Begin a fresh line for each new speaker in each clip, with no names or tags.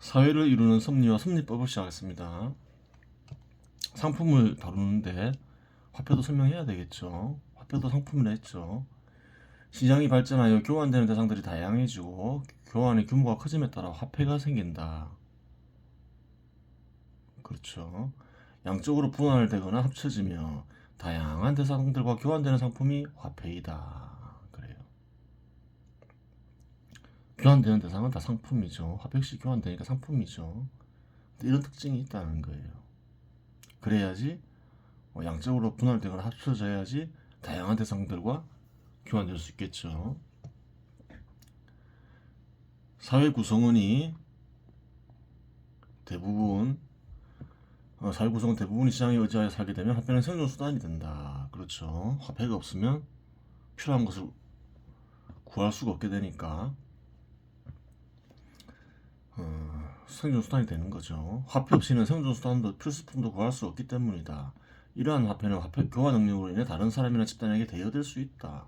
사회를 이루는 섭리와 섭리법을 시작하겠습니다. 상품을 다루는데 화폐도 설명해야 되겠죠. 화폐도 상품이라 했죠. 시장이 발전하여 교환되는 대상들이 다양해지고 교환의 규모가 커짐에 따라 화폐가 생긴다. 그렇죠. 양적으로 분할되거나 합쳐지며 다양한 대상들과 교환되는 상품이 화폐이다. 그래요. 교환되는 대상은 다 상품이죠. 화폐 역시 교환되니까 상품이죠. 이런 특징이 있다는 거예요. 그래야지 양적으로 분할되거나 합쳐져야지 다양한 대상들과 교환될 수 있겠죠. 사회 구성원이 대부분 사회 구성원 대부분이 시장에 의지하여 살게 되면 화폐는 생존 수단이 된다. 그렇죠. 화폐가 없으면 필요한 것을 구할 수가 없게 되니까 생존 수단이 되는 거죠. 화폐 없이는 생존 수단도 필수품도 구할 수 없기 때문이다. 이러한 화폐는 화폐 교환 능력으로 인해 다른 사람이나 집단에게 대여될 수 있다.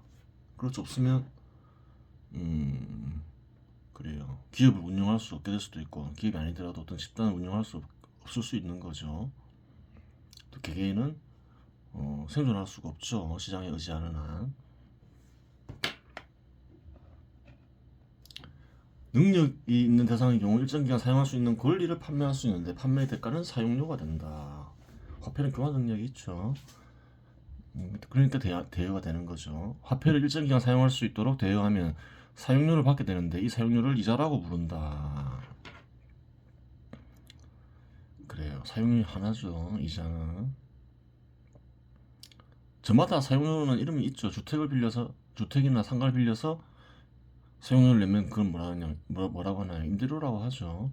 그렇지 없으면 그래요. 기업을 운영할 수 없게 될 수도 있고 기업이 아니더라도 어떤 집단을 운영할 수 없을 수 있는 거죠. 또 개개인은 생존할 수가 없죠. 시장에 의지하는 한. 능력이 있는 대상의 경우 일정 기간 사용할 수 있는 권리를 판매할 수 있는데 판매의 대가는 사용료가 된다. 화폐는 교환 능력이 있죠. 그러니까 대여가 되는 거죠. 화폐를 일정 기간 사용할 수 있도록 대여하면 사용료를 받게 되는데 이 사용료를 이자라고 부른다. 그래요. 사용료이 하나죠. 이자는. 저마다 사용료는 이름이 있죠. 주택이나 상가를 빌려서 사용료를 내면 그걸 뭐라고 하나요? 임대료라고 하죠.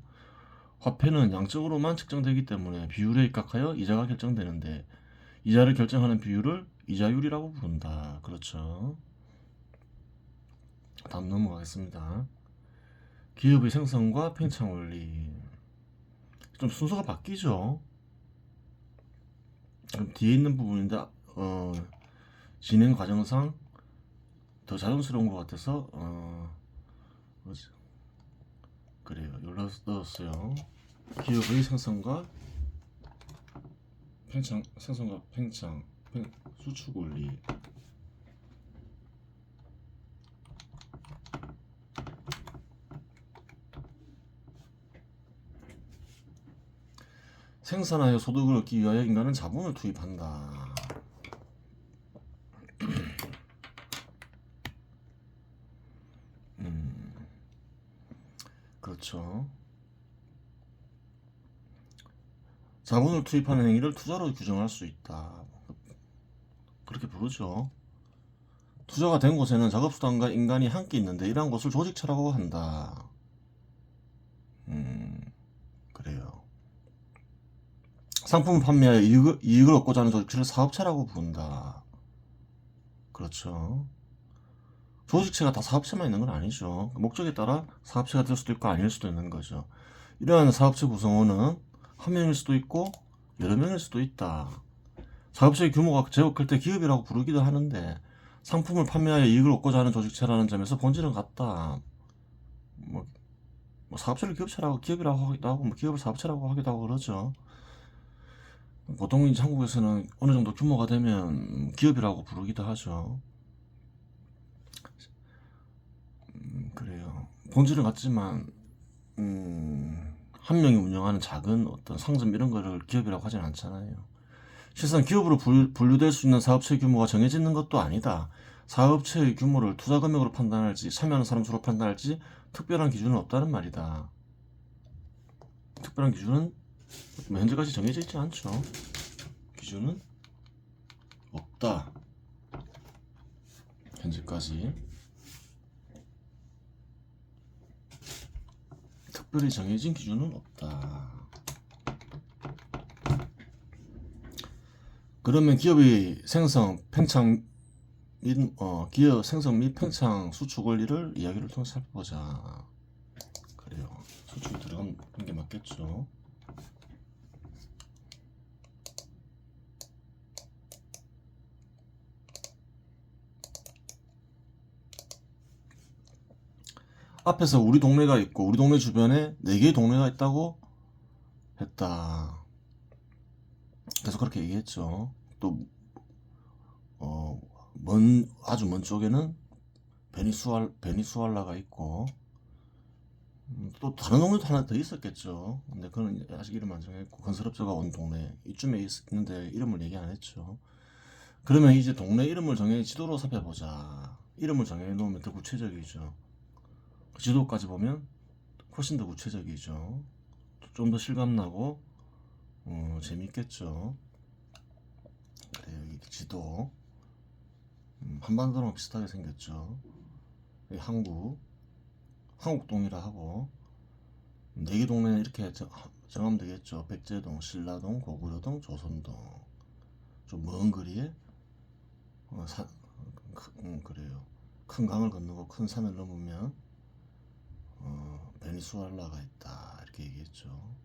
화폐는 양적으로만 측정되기 때문에 비율에 입각하여 이자가 결정되는데 이자를 결정하는 비율을 이자율이라고 부른다. 그렇죠. 다음 넘어가겠습니다. 기업의 생성과 팽창 원리. 좀 순서가 바뀌죠. 뒤에 있는 부분인데 진행 과정상 더 자연스러운 것 같아서 그래요. 여기다 넣었어요. 기업의 생성과 팽창, 수축 원리. 생산하여 소득을 얻기 위하여 인간은 자본을 투입한다. 그렇죠. 자본을 투입하는 행위를 투자로 규정할 수 있다. 그렇게 부르죠. 투자가 된 곳에는 작업수단과 인간이 함께 있는데 이러한 것을 조직체라고 한다. 그래요. 상품을 판매하여 이익을 얻고자 하는 조직체를 사업체라고 부른다. 그렇죠. 조직체가 다 사업체만 있는 건 아니죠. 목적에 따라 사업체가 될 수도 있고 아닐 수도 있는 거죠. 이러한 사업체 구성원은 한 명일 수도 있고 여러 명일 수도 있다. 사업체의 규모가 제법 클 때 기업이라고 부르기도 하는데 상품을 판매하여 이익을 얻고자 하는 조직체라는 점에서 본질은 같다. 뭐 사업체를 기업이라고 하기도 하고 기업을 사업체라고 하기도 하고 그러죠. 보통 이제 한국에서는 어느 정도 규모가 되면 기업이라고 부르기도 하죠. 그래요. 본질은 같지만 한 명이 운영하는 작은 어떤 상점 이런 거를 기업이라고 하진 않잖아요. 실상 기업으로 분류될 수 있는 사업체 규모가 정해져 있는 것도 아니다. 사업체의 규모를 투자 금액으로 판단할지 참여하는 사람 수로 판단할지 특별한 기준은 없다는 말이다. 특별한 기준은 현재까지 정해져 있지 않죠. 기준은 없다. 현재까지 특별히 정해진 기준은 없다. 그러면 기업의 생성, 팽창 및 기업 생성 및 팽창 수축 원리를 이야기를 통해서 살펴보자. 그래요. 수축이 들어간 게 맞겠죠. 앞에서 우리 동네가 있고 우리 동네 주변에 4개의 동네가 있다고 했다. 그래서 그렇게 얘기했죠. 또 아주 먼 쪽에는 베니수알라가 있고 또 다른 동네도 하나 더 있었겠죠. 근데 그건 아직 이름 안 정했고 건설업자가 온 동네 이쯤에 있는데 이름을 얘기 안 했죠. 그러면 이제 동네 이름을 정해 지도로 살펴보자. 이름을 정해 놓으면 더 구체적이죠. 지도까지 보면 훨씬 더 구체적이죠. 좀 더 실감나고 재밌겠죠. 그래요. 이 지도 한반도랑 비슷하게 생겼죠. 한국동이라 하고 4개 동네는 이렇게 정하면 되겠죠. 백제동, 신라동, 고구려동, 조선동. 좀 먼 거리에 그래요. 큰 강을 건너고 큰 산을 넘으면 베니수엘라가 있다 이렇게 얘기했죠.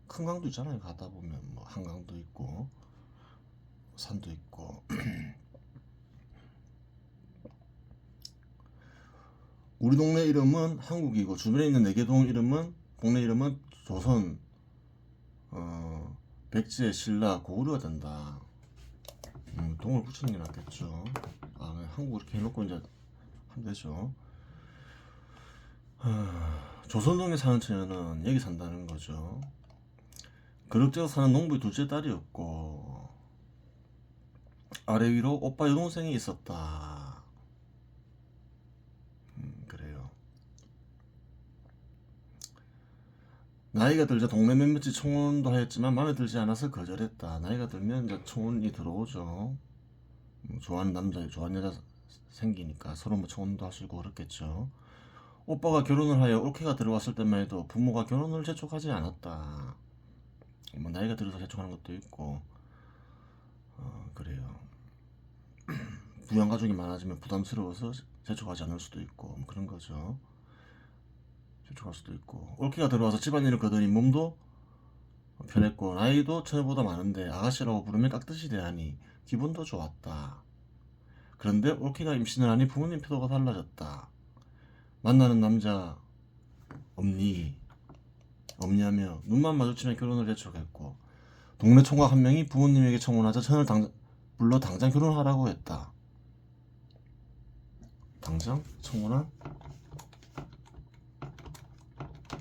큰 강도 있잖아요. 가다 보면 뭐 한강도 있고 산도 있고. 우리 동네 이름은 한국이고 주변에 있는 4개 동네 이름은 조선, 백제, 신라, 고구려가 된다. 동을 붙이는 게 낫겠죠. 한국 이렇게 해놓고 이제 하면 되죠. 조선동에 사는 처녀는 여기 산다는 거죠. 그럭저럭 사는 농부의 둘째 딸이었고 아래 위로 오빠 여동생이 있었다. 그래요. 나이가 들자 동네 몇몇이 청혼도 하였지만 마음에 들지 않아서 거절했다. 나이가 들면 이제 청혼이 들어오죠. 좋아하는 남자, 좋아하는 여자 생기니까 서로 뭐 청혼도 하시고 그렇겠죠. 오빠가 결혼을 하여 올케가 들어왔을 때만 해도 부모가 결혼을 재촉하지 않았다. 뭐 나이가 들어서 재촉하는 것도 있고 그래요. 부양가족이 많아지면 부담스러워서 재촉하지 않을 수도 있고 뭐 그런 거죠. 재촉할 수도 있고 올케가 들어와서 집안일을 거더니 몸도 편했고 나이도 처녀보다 많은데 아가씨라고 부르면 깍듯이 대하니 기분도 좋았다. 그런데 올케가 임신을 하니 부모님 태도가 달라졌다. 만나는 남자 없니하며 눈만 마주치면 결혼을 재촉했고 동네 총각 한 명이 부모님에게 청혼하자 처녀를 불러 당장 결혼하라고 했다. 당장 청혼한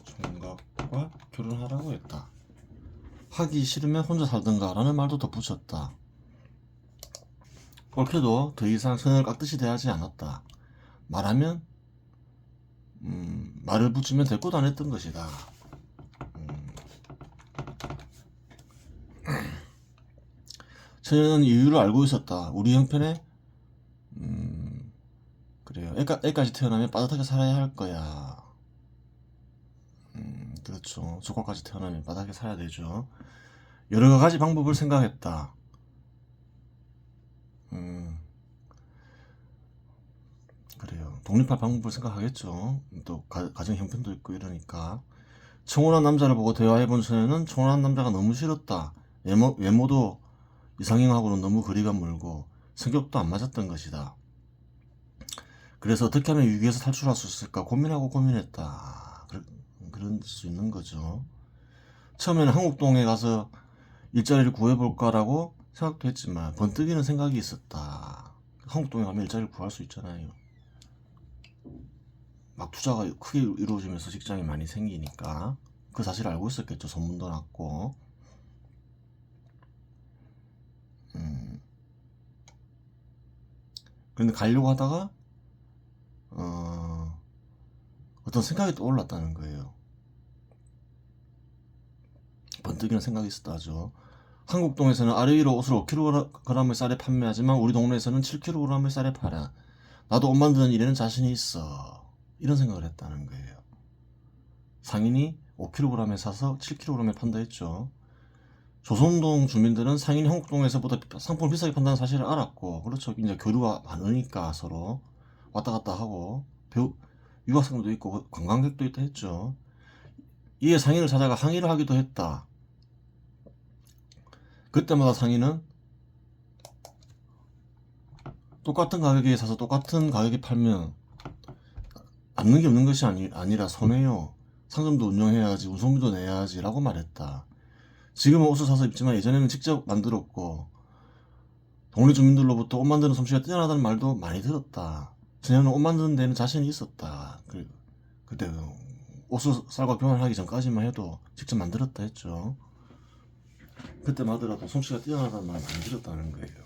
총각과 결혼하라고 했다. 하기 싫으면 혼자 살든가 라는 말도 덧붙였다. 올케도 더 이상 처녀를 깍듯이 대하지 않았다. 말하면 말을 붙이면 대꾸도 안 했던 것이다. 처녀는 이유를 알고 있었다. 우리 형편에 그래요. 애까지 태어나면 빠듯하게 살아야 할 거야. 그렇죠. 조카까지 태어나면 빠듯하게 살아야 되죠. 여러 가지 방법을 생각했다. 그래요. 독립할 방법을 생각하겠죠. 또 가정 형편도 있고 이러니까. 청혼한 남자를 보고 대화해본 처녀는 청혼한 남자가 너무 싫었다. 외모도 이상형하고는 너무 거리가 멀고 성격도 안 맞았던 것이다. 그래서 어떻게 하면 위기에서 탈출할 수 있을까 고민했다. 그럴 수 있는 거죠. 처음에는 한국동에 가서 일자리를 구해볼까라고 생각도 했지만 번뜩이는 생각이 있었다. 한국동에 가면 일자리를 구할 수 있잖아요. 막 투자가 크게 이루어지면서 직장이 많이 생기니까 그 사실을 알고 있었겠죠. 소문도 났고. 그런데 가려고 하다가 어떤 생각이 떠올랐다는 거예요. 번뜩이는 생각이 있었다죠. 한국동에서는 아래 위로 옷을 5kg의 쌀에 판매하지만 우리 동네에서는 7kg의 쌀에 팔아. 나도 옷 만드는 일에는 자신이 있어. 이런 생각을 했다는 거예요. 상인이 5kg에 사서 7kg에 판다 했죠. 조선동 주민들은 상인이 한국동에서보다 상품을 비싸게 판다는 사실을 알았고, 그렇죠. 이제 교류가 많으니까 서로 왔다 갔다 하고, 유학생도 있고 관광객도 있다 했죠. 이에 상인을 찾아가 항의를 하기도 했다. 그때마다 상인은 똑같은 가격에 사서 똑같은 가격에 팔면 남는 게 없는 것이 아니라 손해요. 상점도 운영해야지, 운송비도 내야지 라고 말했다. 지금은 옷을 사서 입지만 예전에는 직접 만들었고 동네 주민들로부터 옷 만드는 솜씨가 뛰어나다는 말도 많이 들었다. 그녀는 옷 만드는 데는 자신이 있었다. 그때 옷을 쌀과 교환하기 전까지만 해도 직접 만들었다 했죠. 그때만 하더라도 솜씨가 뛰어나다는 말 많이 들었다는 거예요.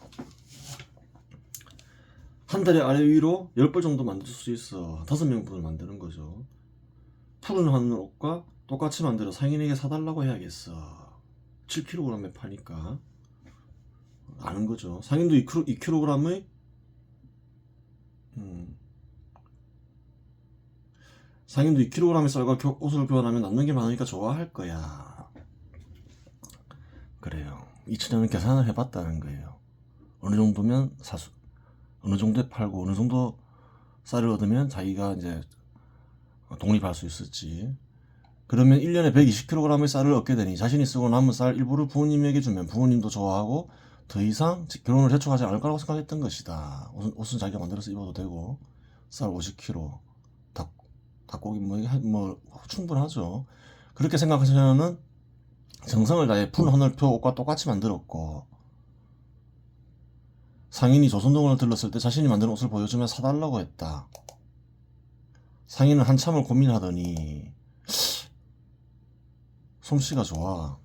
한 달에 아래 위로 10벌 정도 만들 수 있어. 5명분을 만드는 거죠. 푸른 하늘 옷과 똑같이 만들어 상인에게 사달라고 해야겠어. 7kg에 파니까 아는 거죠. 상인도 2kg의 상인도 2kg의 쌀과 옷을 교환하면 남는 게 많으니까 좋아할 거야. 그래요. 이춘향은 계산을 해봤다는 거예요. 어느 정도면 어느 정도에 팔고 어느 정도 쌀을 얻으면 자기가 이제 독립할 수 있을지. 그러면 1년에 120kg의 쌀을 얻게 되니 자신이 쓰고 남은 쌀 일부를 부모님에게 주면 부모님도 좋아하고 더 이상 결혼을 재촉하지 않을 거라고 생각했던 것이다. 옷은 자기가 만들어서 입어도 되고 쌀 50kg, 닭고기 뭐 충분하죠. 그렇게 생각하시면은 정성을 다해 푸른 하늘표 옷과 똑같이 만들었고 상인이 조선동을 들렀을 때 자신이 만든 옷을 보여주며 사달라고 했다. 상인은 한참을 고민하더니 솜씨가 좋아.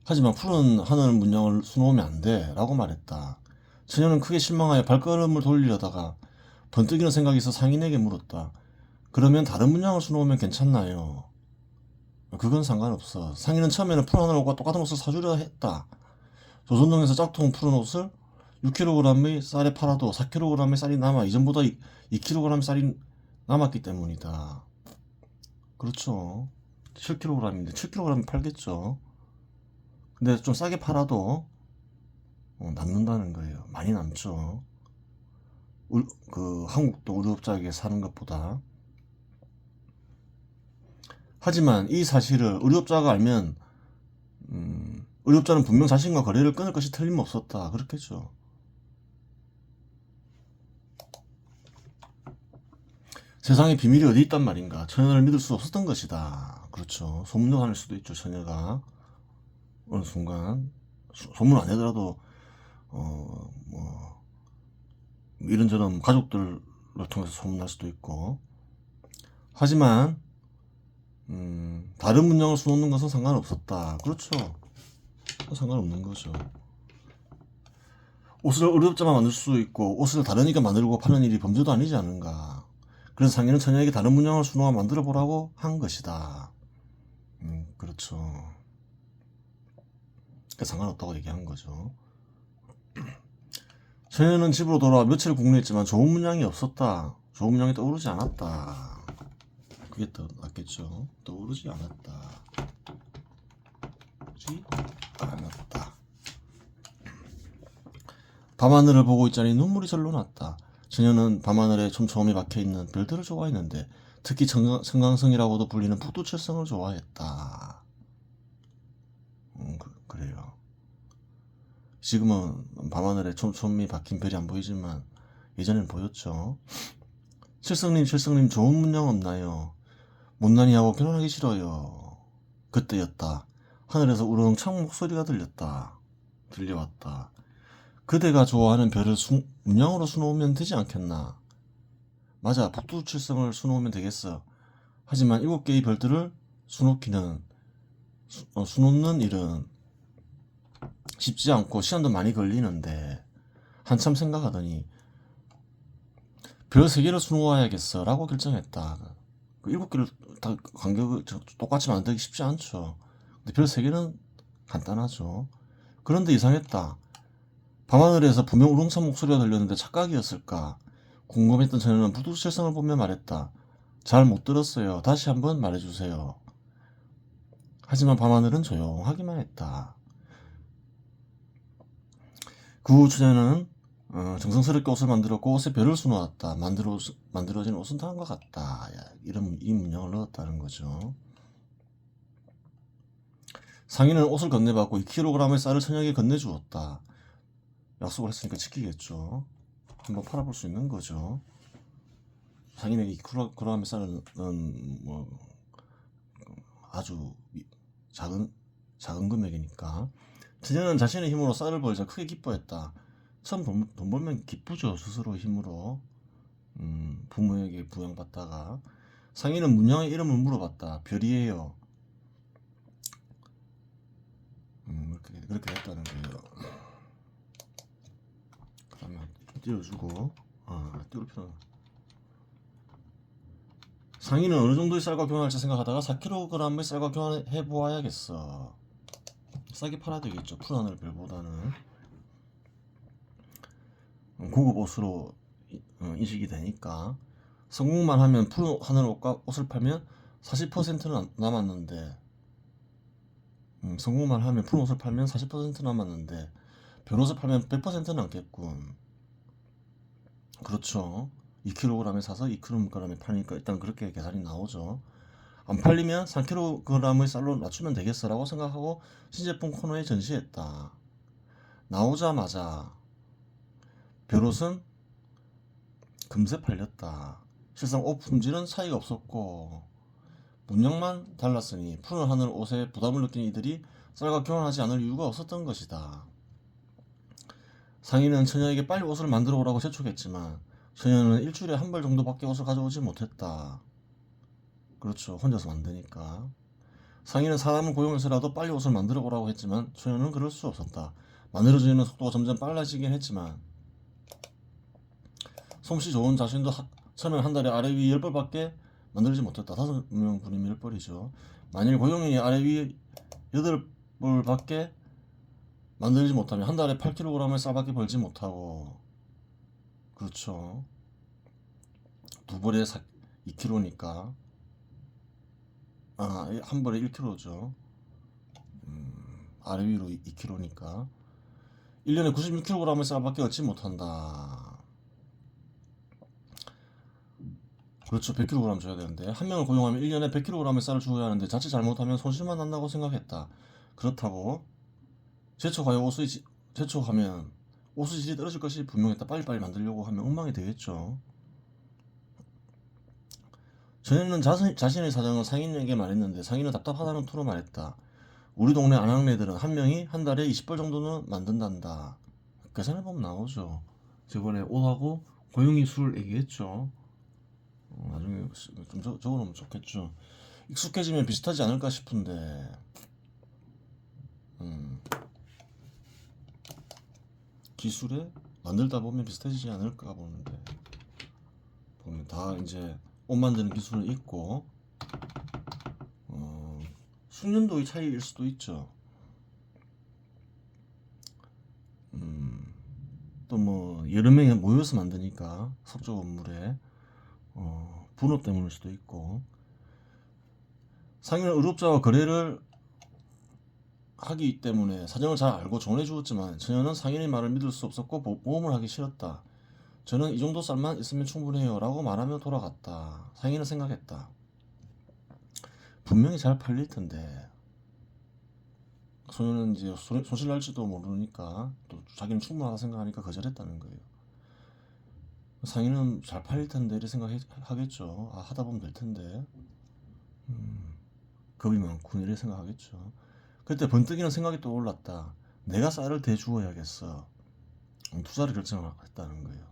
하지만 푸른 하늘 문양을 수놓으면 안 돼 라고 말했다. 처녀는 크게 실망하여 발걸음을 돌리려다가 번뜩이는 생각이 있어 상인에게 물었다. 그러면 다른 문양을 수놓으면 괜찮나요? 그건 상관없어. 상인은 처음에는 푸른 하늘 옷과 똑같은 옷을 사주려 했다. 조선동에서 짝퉁 푸른 옷을 6kg의 쌀에 팔아도 4kg의 쌀이 남아 이전보다 2kg의 쌀이 남았기 때문이다. 그렇죠. 7kg인데 7kg 팔겠죠. 근데 좀 싸게 팔아도 남는다는 거예요. 많이 남죠. 한국도 의류업자에게 사는 것보다. 하지만 이 사실을 의류업자가 알면 의료업자는 분명 자신과 거래를 끊을 것이 틀림없었다. 그렇겠죠. 세상에 비밀이 어디 있단 말인가. 처녀를 믿을 수 없었던 것이다. 그렇죠. 소문도 날 수도 있죠. 처녀가 어느 순간 소문 안 내더라도 이런저런 가족들을 통해서 소문날 수도 있고. 하지만 다른 문양을 수놓는 것은 상관없었다. 그렇죠. 상관없는 거죠. 옷을 의료업자만 만들 수 있고 옷을 다른 이가 만들고 파는 일이 범죄도 아니지 않은가. 그래서 상인은 처녀에게 다른 문양을 수놓아 만들어 보라고 한 것이다. 그렇죠. 그러니까 상관없다고 얘기한 거죠. 처녀는 집으로 돌아와 며칠 궁리했지만 좋은 문양이 없었다. 좋은 문양이 떠오르지 않았다. 그게 더 낫겠죠. 떠오르지 않았다. 밤하늘을 보고 있자니 눈물이 절로 났다. 처녀는 밤하늘에 촘촘히 박혀있는 별들을 좋아했는데 특히 청강성이라고도 불리는 북두칠성을 좋아했다. 그래요. 지금은 밤하늘에 촘촘히 박힌 별이 안 보이지만 예전엔 보였죠. 칠성님 좋은 문양 없나요? 못난이하고 결혼하기 싫어요. 그때였다. 하늘에서 우렁창 목소리가 들려왔다. 그대가 좋아하는 별을 문양으로 수놓으면 되지 않겠나? 맞아, 북두칠성을 수놓으면 되겠어. 하지만 7개의 별들을 수놓는 일은 쉽지 않고 시간도 많이 걸리는데 한참 생각하더니 별 3개를 수놓아야겠어 라고 결정했다. 그 7개를 다 간격을 똑같이 만들기 쉽지 않죠. 근데 별 3개는 간단하죠. 그런데 이상했다. 밤하늘에서 분명 우렁찬 목소리가 들렸는데 착각이었을까? 궁금했던 처녀는 북두칠성을 보며 말했다. 잘 못 들었어요. 다시 한번 말해주세요. 하지만 밤하늘은 조용하기만 했다. 그 후 처녀는 정성스럽게 옷을 만들었고 옷에 별을 수놓았다. 만들어진 옷은 다음과 같다. 이 문양을 넣었다는 거죠. 상인은 옷을 건네받고 2kg의 쌀을 처녀에게 건네주었다. 약속을 했으니까 지키겠죠. 한번 팔아볼 수 있는 거죠. 상인에게 2kg의 쌀은 뭐 아주 작은 금액이니까 처녀는 자신의 힘으로 쌀을 벌자 크게 기뻐했다. 처음 돈 벌면 기쁘죠. 스스로 힘으로 부모에게 부양받다가. 상인은 문양의 이름을 물어봤다. 별이에요. 그렇게 됐다는 거예요. 그 다음에 좀 띄워주고 띄울 필요는. 상인은 어느 정도의 쌀과 교환할지 생각하다가 4kg의 쌀과 교환해 보아야겠어. 싸게 팔아야 되겠죠. 푸른 하늘 별보다는. 고급 옷으로 인식이 되니까. 성공만 하면 푸른 하늘 옷과 옷을 팔면 40%는 남았는데 성공만 하면 푸른 옷을 팔면 40% 남았는데 별옷을 팔면 100% 남겠군. 그렇죠. 2kg에 사서 2kg에 파니까 일단 그렇게 계산이 나오죠. 안 팔리면 3kg의 쌀로 낮추면 되겠어라고 생각하고 신제품 코너에 전시했다. 나오자마자 별옷은 금세 팔렸다. 실상 옷 품질은 차이가 없었고 문양만 달랐으니 푸른 하늘 옷에 부담을 느낀 이들이 쌀과 교환하지 않을 이유가 없었던 것이다. 상인은 처녀에게 빨리 옷을 만들어 오라고 재촉했지만 처녀는 일주일에 한 벌 정도밖에 옷을 가져오지 못했다. 그렇죠. 혼자서 만드니까. 상인은 사람을 고용해서라도 빨리 옷을 만들어 오라고 했지만 처녀는 그럴 수 없었다. 만들어지는 속도가 점점 빨라지긴 했지만 솜씨 좋은 자신도 처음엔 한 달에 아래 위 10벌밖에 만들지 못했다. 5명분이면 10벌이죠. 만일 고용인이 아래 위 8벌밖에 만들지 못하면 한 달에 8kg의 쌀밖에 벌지 못하고. 그렇죠. 두 벌에 2kg니까 한 벌에 1kg죠. 아래 위로 2kg니까 1년에 96kg의 쌀밖에 얻지 못한다. 그렇죠. 100kg 줘야 되는데 한 명을 고용하면 1년에 100kg의 쌀을 주어야 하는데 자칫 잘못하면 손실만 난다고 생각했다. 그렇다고 재촉하면 옷의 질이 떨어질 것이 분명했다. 빨리빨리 만들려고 하면 엉망이 되겠죠. 전에는 자신의 사정을 상인에게 말했는데 상인은 답답하다는 투로 말했다. 우리 동네 아낙네들은 한 명이 한 달에 20벌 정도는 만든단다. 계산해보면 나오죠. 저번에 옷하고 고용이 수를 얘기했죠. 나중에 좀 적어놓으면 좋겠죠. 익숙해지면 비슷하지 않을까 싶은데 기술에 만들다 보면 비슷해지지 않을까 보는데 보면 다 이제 옷 만드는 기술은 있고 숙련도의 차이일 수도 있죠. 또 뭐 여러 명이 모여서 만드니까 석조 건물에 분업 때문일 수도 있고. 상인은 의롭자와 거래를 하기 때문에 사정을 잘 알고 조언해 주었지만 처녀는 상인의 말을 믿을 수 없었고 모험을 하기 싫었다. 저는 이 정도 쌀만 있으면 충분해요 라고 말하며 돌아갔다. 상인은 생각했다. 분명히 잘 팔릴 텐데 소녀는 이제 손실 날지도 모르니까 또 자기는 충분하다 생각하니까 거절했다는 거예요. 상인은 잘 팔릴 텐데 이렇게 생각하겠죠. 하다 보면 될 텐데 겁이 많군 이렇게 생각하겠죠. 그때 번뜩이는 생각이 떠올랐다. 내가 쌀을 대주어야겠어. 투자를 결정했다는 거예요.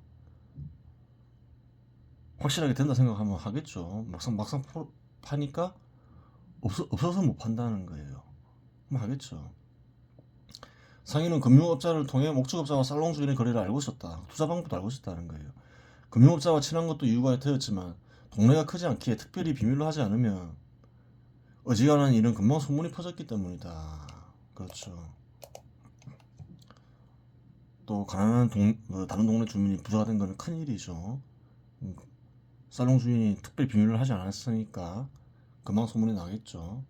확실하게 된다 생각하면 하겠죠. 막상 파니까 없어서 못 판다는 거예요. 그럼 하겠죠. 상인은 금융업자를 통해 목축업자와 살롱 주인의 거래를 알고 있었다. 투자 방법도 알고 있었다는 거예요. 금융업자와 친한 것도 이유가 되었지만 동네가 크지 않기에 특별히 비밀로 하지 않으면 어지간한 일은 금방 소문이 퍼졌기 때문이다. 그렇죠. 또 가난한 다른 동네 주민이 부자가 된 것은 큰일이죠. 살롱 주인이 특별히 비밀을 하지 않았으니까 금방 소문이 났겠죠.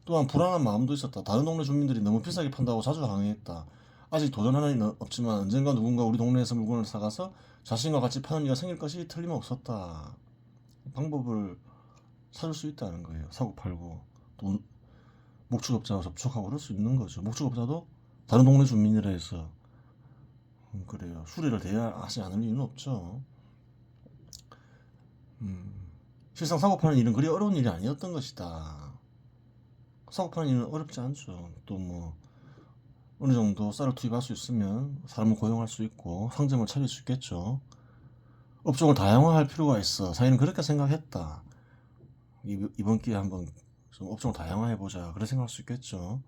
또한 불안한 마음도 있었다. 다른 동네 주민들이 너무 비싸게 판다고 자주 항의했다. 아직 도전하는 일은 없지만 언젠가 누군가 우리 동네에서 물건을 사가서 자신과 같이 파는 일이 생길 것이 틀림없었다. 방법을 찾을 수 있다는 거예요. 사고 팔고 또 목축업자와 접촉하고 그럴 수 있는 거죠. 목축업자도 다른 동네 주민이라 해서 그래요. 수리를 대하지 않을 이유는 없죠. 실상 사고 파는 일은 그리 어려운 일이 아니었던 것이다. 사고 파는 일은 어렵지 않죠. 또 뭐 어느 정도 쌀을 투입할 수 있으면 사람을 고용할 수 있고 상점을 차릴 수 있겠죠. 업종을 다양화할 필요가 있어. 자기는 그렇게 생각했다. 이번 기회에 한번 좀 업종을 다양화해보자. 그렇게 생각할 수 있겠죠.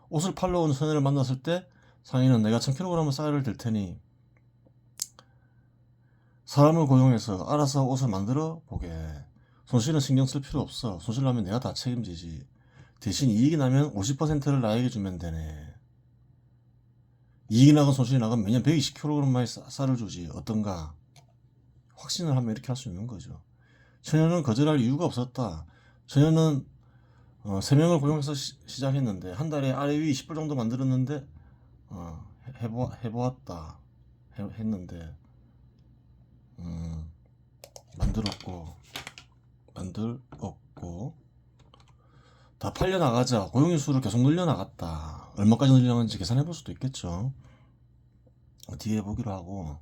옷을 팔러 온 소년을 만났을 때 상인은 내가 1000kg 쌀을 들 테니 사람을 고용해서 알아서 옷을 만들어 보게. 손실은 신경 쓸 필요 없어. 손실 나면 내가 다 책임지지. 대신 이익이 나면 50%를 나에게 주면 되네. 이익이 나건 손실이 나건 매년 120kg만 쌀을 주지. 어떤가? 확신을 하면 이렇게 할 수 있는 거죠. 처녀는 거절할 이유가 없었다. 처녀는 3명을 고용해서 시작했는데 한 달에 아래 위 20불 정도 만들었는데 해보았다. 했는데 만들었고 다 팔려나가자. 고용인 수를 계속 늘려나갔다. 얼마까지 늘려나갔는지 계산해 볼 수도 있겠죠. 뒤에 보기로 하고,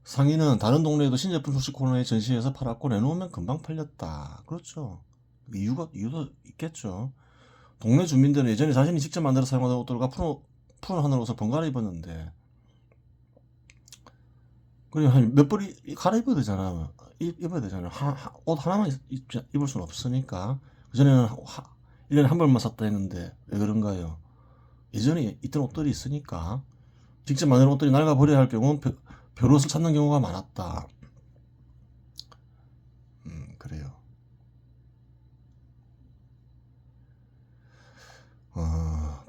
상인은 다른 동네에도 신제품 출시 코너에 전시해서 팔았고 내놓으면 금방 팔렸다. 그렇죠. 이유도 있겠죠. 동네 주민들은 예전에 자신이 직접 만들어 사용하던 옷들과 푸른 하늘 옷을 번갈아 입었는데, 그리고 한 몇 벌이 갈아입어야 되잖아. 입어야 되잖아. 옷 하나만 입을 수는 없으니까. 그전에는 1년에 한 벌만 샀다 했는데 왜 그런가요? 예전에 있던 옷들이 있으니까. 직접 만든 옷들이 낡아버려야 할 경우는 벼롯을 찾는 경우가 많았다. 그래요.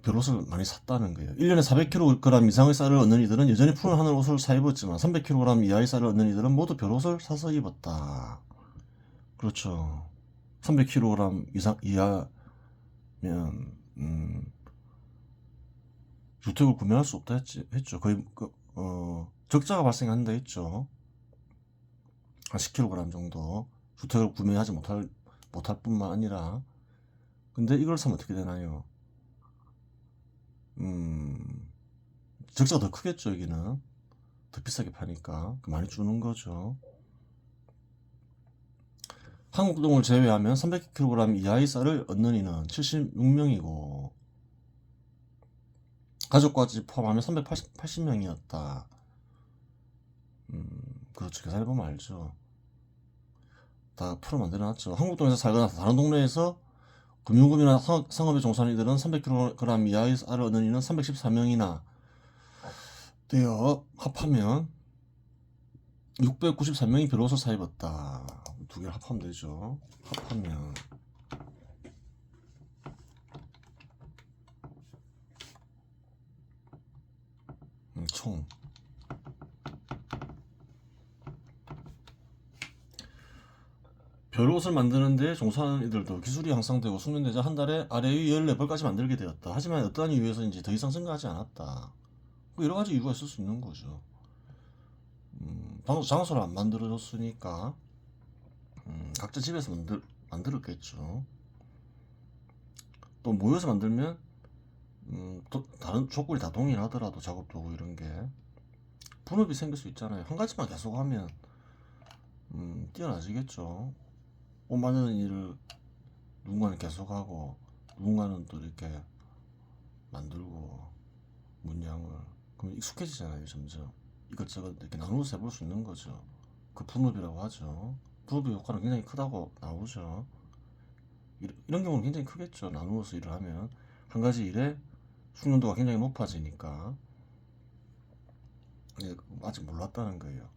벼롯을 많이 샀다는 거예요. 1년에 400kg 이상의 쌀을 얻는 이들은 여전히 푸른 하늘 옷을 사 입었지만 300kg 이하의 쌀을 얻는 이들은 모두 벼롯을 사서 입었다. 그렇죠. 300kg 이하면 주택을 구매할 수 없다 했죠. 거의 적자가 발생한다 했죠. 한 10kg 정도 주택을 구매하지 못할 뿐만 아니라, 근데 이걸 사면 어떻게 되나요? 적자가 더 크겠죠. 여기는 더 비싸게 파니까 많이 주는 거죠. 한국동을 제외하면 300kg 이하의 쌀을 얻는 이는 76명이고 가족까지 포함하면 380명이었다. 그렇죠. 계산해보면 알죠. 다 프로 만들어놨죠. 한국동에서 살거나 다른 동네에서 금융급이나 상업에 종사하는 이들은 300kg 이하의 쌀을 얻는 이는 314명이나 되어 합하면 693명이 벼롯을 사 입었다. 두 개를 합하면 되죠. 합하면 총 벼롯을 만드는데 종사하는 이들도 기술이 향상되고 숙련되자 한 달에 아래 위 14벌까지 만들게 되었다. 하지만 어떠한 이유에서인지 더 이상 증가하지 않았다. 뭐 여러 가지 이유가 있을 수 있는 거죠. 장소를 안 만들어줬으니까 각자 집에서 만들었겠죠. 또 모여서 만들면 또 다른 조건이 다 동일하더라도 작업 도구 이런 게 분업이 생길 수 있잖아요. 한 가지만 계속 하면 뛰어나지겠죠. 옷 만드는 일을 누군가는 계속하고 누군가는 또 이렇게 만들고 문양을, 그럼 익숙해지잖아요. 점점 이것저것 이렇게 나누어서 해볼 수 있는 거죠. 그 분업이라고 하죠. 분업의 효과는 굉장히 크다고 나오죠. 이런 경우는 굉장히 크겠죠. 나누어서 일을 하면 한 가지 일에 숙련도가 굉장히 높아지니까. 아직 몰랐다는 거예요.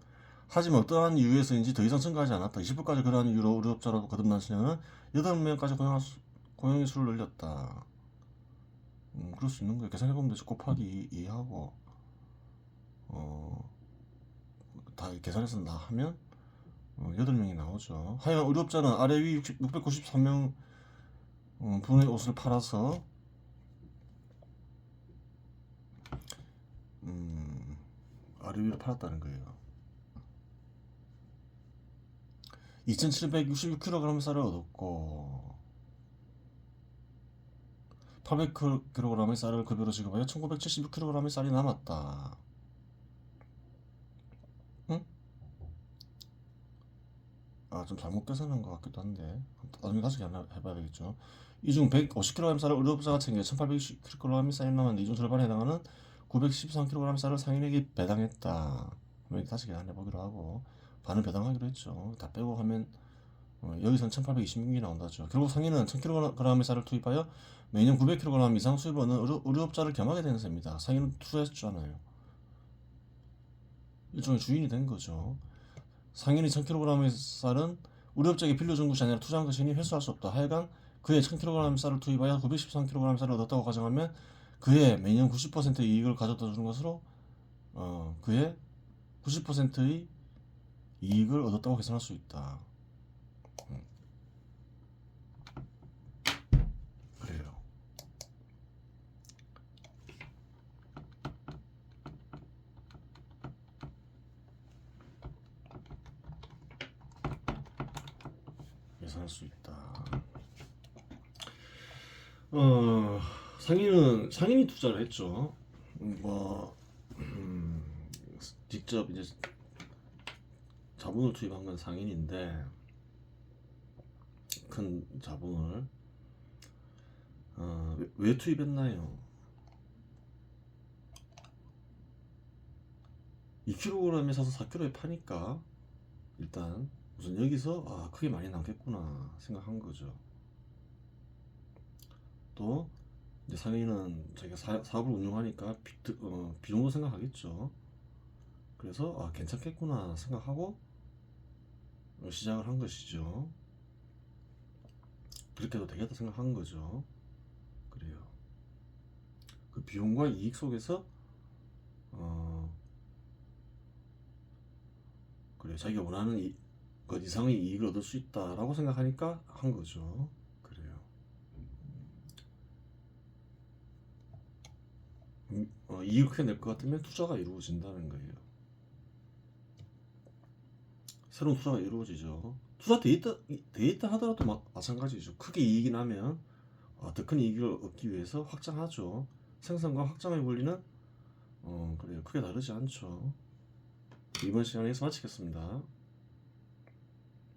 하지만 어떠한 이유에서인지 더 이상 증가하지 않았다. 20불까지 그러한 이유로 의료업자로 거듭난 신녀는 8명까지 고용의 수를 늘렸다. 그럴 수 있는 거예요. 계산해보면 되죠. 곱하기 2하고 다 계산해서 하면 8명이 나오죠. 하여간 의료업자는 아래 위 693명 분의 옷을 팔아서 아래 위로 팔았다는 거예요. 2766kg 쌀을 얻었고 800kg의 쌀을 급여로 지급하여 1976kg의 쌀이 남았다. 응? 좀 잘못 계산한 것 같기도 한데 나중에 다시 해봐야 되겠죠. 이 중 150kg 쌀을 의료업자가 챙겨 1820kg이 쌓인 남았는데 이중 절반에 해당하는 913kg 쌀을 상인에게 배당했다. 다시 계산해 보기로 하고 반은 배당하기로 했죠. 다 빼고 하면 여기선 1826이 나온다죠. 결국 상인은 1000kg의 쌀을 투입하여 매년 900kg 이상 수입을 얻는 의료업자를 겸하게 되는 셈입니다. 상인은 투자했잖아요. 일종의 주인이 된 거죠. 상인이 1000kg의 쌀은 의료업자에게 빌려준 것이 아니라 투자한 것이니 회수할 수 없다. 하여간 그의 1000kg 쌀을 투입하여 913kg 쌀을 얻었다고 가정하면 그의 매년 90%의 이익을 가져다 주는 것으로 그의 90%의 이익을 얻었다고 계산할 수 있다. 그래요. 계산할 수 있다. 상인이 투자를 했죠. 직접 이제 자본을 투입한 건 상인인데 큰 자본을 왜 투입했나요? 2kg에 사서 4kg에 파니까 일단 우선 여기서 크게 많이 남겠구나 생각한 거죠. 또 이제 상인은 자기가 사업을 운영하니까 비용도 생각하겠죠. 그래서 괜찮겠구나 생각하고 시작을 한 것이죠. 그렇게 해도 되겠다 생각한 거죠. 그래요. 그 비용과 이익 속에서 그래 자기가 원하는 것 이상의 이익을 얻을 수 있다라고 생각하니까 한 거죠. 그래요. 이익을 크게 낼 것 같으면 투자가 이루어진다는 거예요. 새로운 투자가 이루어지죠. 투자 데이터 하더라도 마찬가지죠. 크게 이익이 나면 더 큰 이익을 얻기 위해서 확장하죠. 생산과 확장의 원리는 그래요. 크게 다르지 않죠. 이번 시간에서 마치겠습니다.